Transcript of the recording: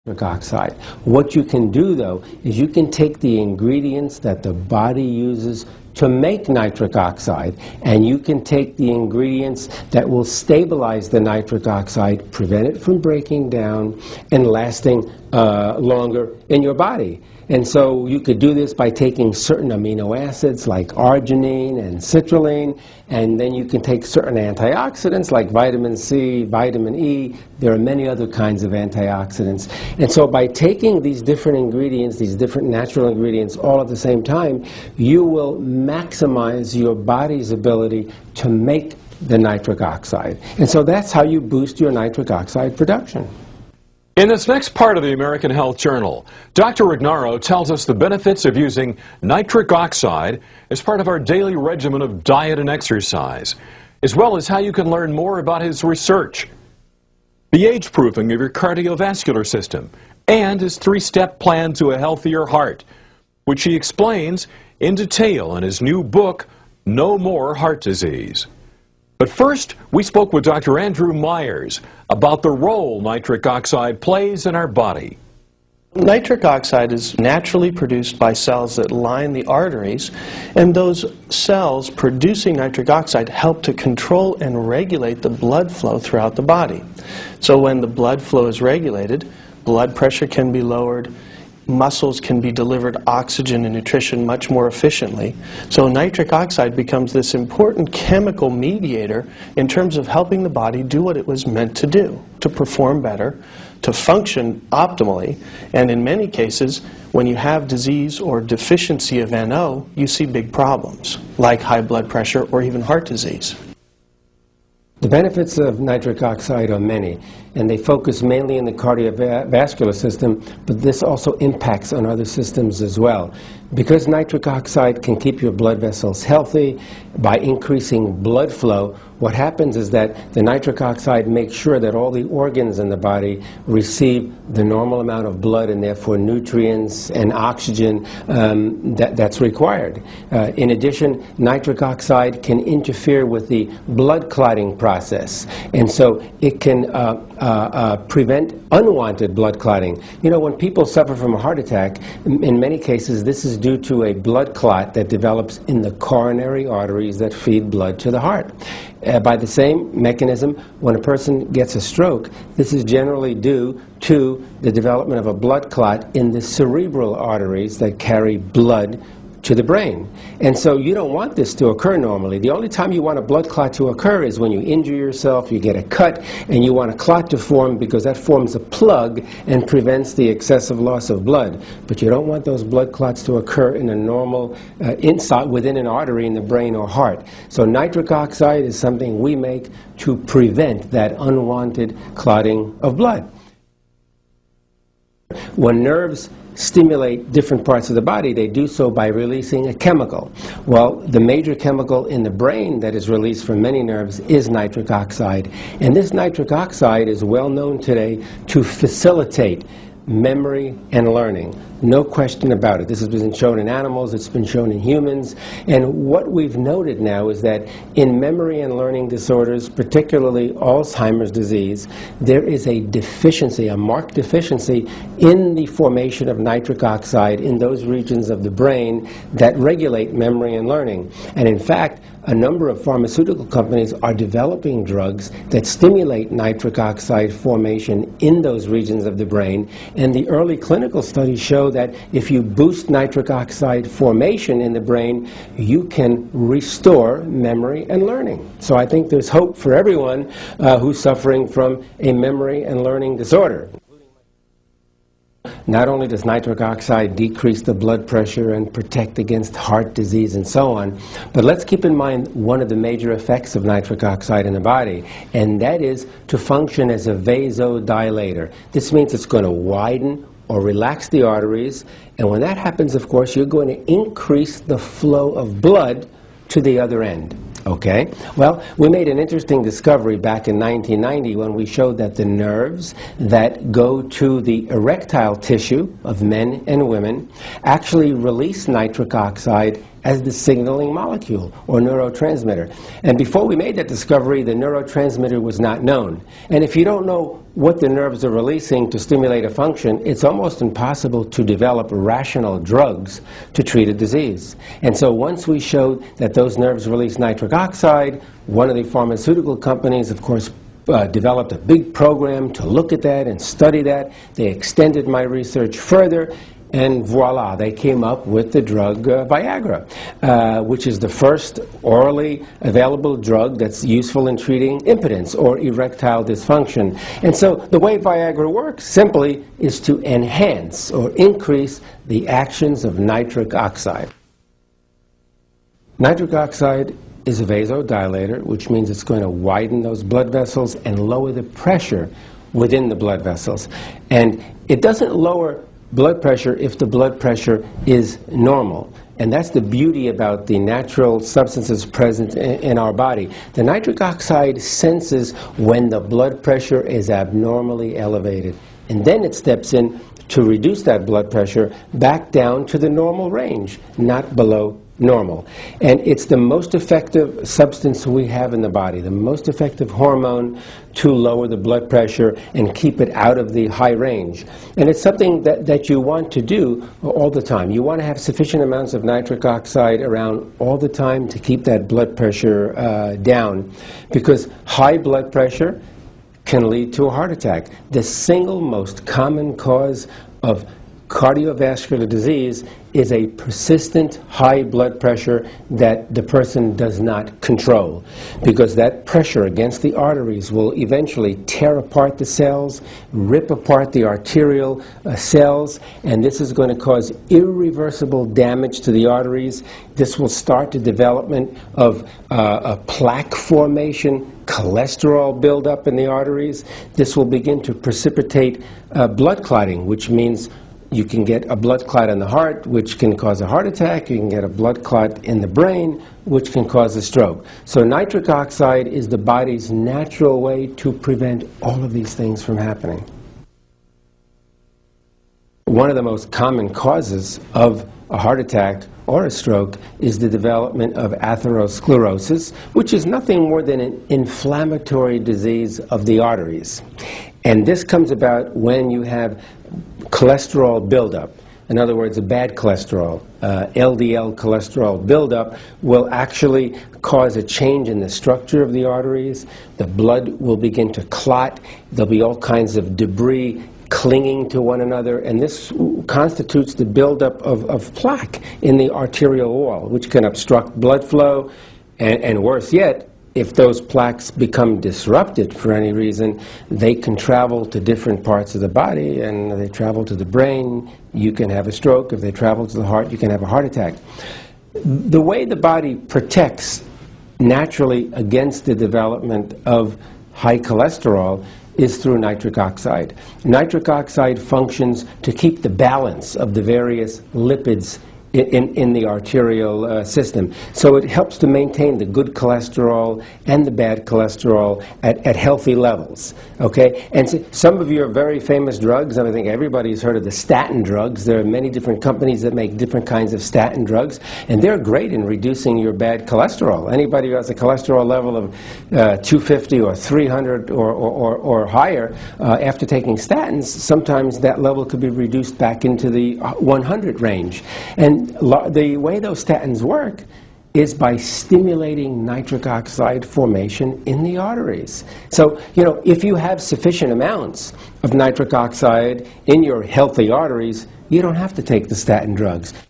nitric oxide. What you can do, though, is you can take the ingredients that the body uses to make nitric oxide, and you can take the ingredients that will stabilize the nitric oxide, prevent it from breaking down and lasting longer in your body. And so you could do this by taking certain amino acids like arginin and citrulline, and then you can take certain antioxidants like vitamin C, vitamin E. There are many other kinds of antioxidants. And so by taking these different ingredients, these different natural ingredients all at the same time, you will maximize your body's ability to make the nitric oxide. And so that's how you boost your nitric oxide production. In this next part of the American Health Journal, Dr. Ignaro tells us the benefits of using nitric oxide as part of our daily regimen of diet and exercise, as well as how you can learn more about his research, the age-proofing of your cardiovascular system, and his three-step plan to a healthier heart, which he explains in detail in his new book, No More Heart Disease. But first, we spoke with Dr. Andrew Myers about the role nitric oxide plays in our body. Nitric oxide is naturally produced by cells that line the arteries, and those cells producing nitric oxide help to control and regulate the blood flow throughout the body. So when the blood flow is regulated, blood pressure can be lowered, muscles can be delivered oxygen and nutrition much more efficiently. So nitric oxide becomes this important chemical mediator in terms of helping the body do what it was meant to do, to perform better, to function optimally, and in many cases, when you have disease or deficiency of NO, you see big problems, like high blood pressure or even heart disease. The benefits of nitric oxide are many, and they focus mainly in the cardiovascular system, but this also impacts on other systems as well. Because nitric oxide can keep your blood vessels healthy by increasing blood flow, what happens is that the nitric oxide makes sure that all the organs in the body receive the normal amount of blood and therefore nutrients and oxygen that's required. In addition, nitric oxide can interfere with the blood clotting process, and so it can prevent unwanted blood clotting. You know, when people suffer from a heart attack, in many cases this is due to a blood clot that develops in the coronary arteries that feed blood to the heart. By the same mechanism, when a person gets a stroke, this is generally due to the development of a blood clot in the cerebral arteries that carry blood to the brain. And so you don't want this to occur normally. The only time you want a blood clot to occur is when you injure yourself, you get a cut, and you want a clot to form because that forms a plug and prevents the excessive loss of blood. But you don't want those blood clots to occur in a normal, within an artery in the brain or heart. So nitric oxide is something we make to prevent that unwanted clotting of blood. When nerves stimulate different parts of the body, they do so by releasing a chemical. Well, the major chemical in the brain that is released from many nerves is nitric oxide. And this nitric oxide is well known today to facilitate memory and learning. No question about it. This has been shown in animals, it's been shown in humans, and what we've noted now is that in memory and learning disorders, particularly Alzheimer's disease, there is a deficiency, a marked deficiency in the formation of nitric oxide in those regions of the brain that regulate memory and learning. And in fact, a number of pharmaceutical companies are developing drugs that stimulate nitric oxide formation in those regions of the brain, and the early clinical studies show that if you boost nitric oxide formation in the brain, you can restore memory and learning. So I think there's hope for everyone who's suffering from a memory and learning disorder. Not only does nitric oxide decrease the blood pressure and protect against heart disease and so on, but let's keep in mind one of the major effects of nitric oxide in the body, and that is to function as a vasodilator. This means it's going to widen or relax the arteries, and when that happens, of course, you're going to increase the flow of blood to the other end. Okay? Well, we made an interesting discovery back in 1990 when we showed that the nerves that go to the erectile tissue of men and women actually release nitric oxide as the signaling molecule or neurotransmitter. And before we made that discovery, the neurotransmitter was not known. And if you don't know what the nerves are releasing to stimulate a function, it's almost impossible to develop rational drugs to treat a disease. And so once we showed that those nerves release nitric oxide, one of the pharmaceutical companies, of course, developed a big program to look at that and study that. They extended my research further, and voila, they came up with the drug Viagra, which is the first orally available drug that's useful in treating impotence or erectile dysfunction. And so the way Viagra works simply is to enhance or increase the actions of nitric oxide. Nitric oxide is a vasodilator, which means it's going to widen those blood vessels and lower the pressure within the blood vessels. And it doesn't lower blood pressure if the blood pressure is normal. And that's the beauty about the natural substances present in our body. The nitric oxide senses when the blood pressure is abnormally elevated. And then it steps in to reduce that blood pressure back down to the normal range, not below normal. And it's the most effective substance we have in the body, the most effective hormone to lower the blood pressure and keep it out of the high range. And it's something that you want to do all the time. You want to have sufficient amounts of nitric oxide around all the time to keep that blood pressure down, because high blood pressure can lead to a heart attack. The single most common cause of cardiovascular disease is a persistent high blood pressure that the person does not control, because that pressure against the arteries will eventually tear apart the cells, rip apart the arterial cells, and this is going to cause irreversible damage to the arteries. This will start the development of a plaque formation, cholesterol buildup in the arteries. This will begin to precipitate blood clotting, which means you can get a blood clot in the heart, which can cause a heart attack. You can get a blood clot in the brain, which can cause a stroke. So nitric oxide is the body's natural way to prevent all of these things from happening. One of the most common causes of a heart attack or a stroke is the development of atherosclerosis, which is nothing more than an inflammatory disease of the arteries. And this comes about when you have cholesterol buildup. In other words, a bad cholesterol, LDL cholesterol buildup will actually cause a change in the structure of the arteries. The blood will begin to clot. There'll be all kinds of debris clinging to one another, and this constitutes the buildup of plaque in the arterial wall, which can obstruct blood flow, and worse yet, if those plaques become disrupted for any reason, they can travel to different parts of the body, and they travel to the brain, you can have a stroke. If they travel to the heart, you can have a heart attack. The way the body protects naturally against the development of high cholesterol is through nitric oxide. Nitric oxide functions to keep the balance of the various lipids in the arterial system. So it helps to maintain the good cholesterol and the bad cholesterol at healthy levels. Okay? And so some of your very famous drugs, I think everybody's heard of the statin drugs. There are many different companies that make different kinds of statin drugs, and they're great in reducing your bad cholesterol. Anybody who has a cholesterol level of 250 or 300 or higher, after taking statins, sometimes that level could be reduced back into the 100 range. And the way those statins work is by stimulating nitric oxide formation in the arteries. So, you know, if you have sufficient amounts of nitric oxide in your healthy arteries, you don't have to take the statin drugs.